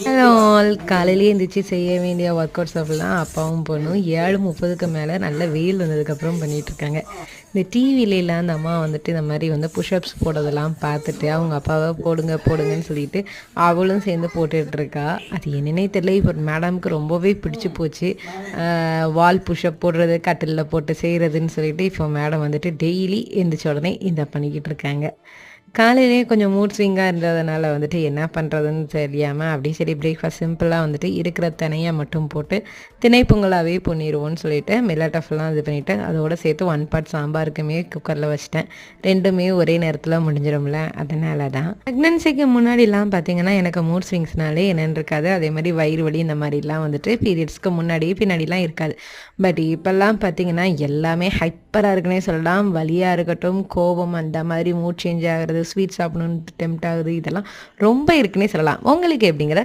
Hello all. காலையிலேயே எந்திரிச்சு செய்ய வேண்டிய ஒர்க் அவுட்ஸ் எல்லாம் அப்பாவும் பொண்ணும் 7:30க்கு மேலே நல்ல வெயில் வந்ததுக்கப்புறம் பண்ணிகிட்ருக்காங்க. இந்த டிவிலலாம் அந்த அம்மா வந்துட்டு இந்த மாதிரி வந்து புஷ்அப்ஸ் போடுறதெல்லாம் பார்த்துட்டு அவங்க அப்பாவை போடுங்க போடுங்கன்னு சொல்லிட்டு அவளும் சேர்ந்து போட்டுட்ருக்கா. அது என்னன்னே தெரியல, இப்போ மேடம்க்கு ரொம்பவே பிடிச்சி போச்சு. வால் புஷ்அப் போடுறது, கட்டிலில் போட்டு செய்கிறதுன்னு சொல்லிட்டு இப்போ மேடம் வந்துட்டு டெய்லி எந்திரிச்ச உடனே இந்த பண்ணிக்கிட்டு இருக்காங்க. காலையிலேயே கொஞ்சம் மூட் ஸ்விங்கா இருந்ததுனால வந்துட்டு என்ன பண்ணுறதுன்னு தெரியாமல் அப்படியே சரி பிரேக்ஃபாஸ்ட் சிம்பிளாக வந்துட்டு இருக்கிற தினையை மட்டும் போட்டு திணை பொங்கலாகவே பண்ணிடுவோன்னு சொல்லிட்டு மில்லட்டஃப்லாம் இது பண்ணிவிட்டு அதோடு சேர்த்து 1 பார்ட் சாம்பாருக்குமே குக்கரில் வச்சிட்டேன். ரெண்டுமே ஒரே நேரத்தில் முடிஞ்சிடும்ல, அதனால தான். ப்ரெக்னன்சிக்கு முன்னாடிலாம் பார்த்தீங்கன்னா எனக்கு மூட் ஸ்விங்ஸ்னாலே என்னென்னு இருக்காது. அதே மாதிரி வயிறு வலி இந்த மாதிரிலாம் வந்துட்டு பீரியட்ஸ்க்கு முன்னாடி பின்னாடிலாம் இருக்காது. பட் இப்போல்லாம் பார்த்தீங்கன்னா எல்லாமே ஹைப்பராக இருக்குன்னே சொல்லலாம். வலியாக இருக்கட்டும், கோபம், அந்த மாதிரி மூட் சேஞ்ச் ஆகிறது, ஸ்வீட் சாப்பிடணுன்னு டெம்ப்ட் ஆகுது, இதெல்லாம் ரொம்ப இருக்குன்னே சொல்லலாம். உங்களுக்கு எப்படிங்கிற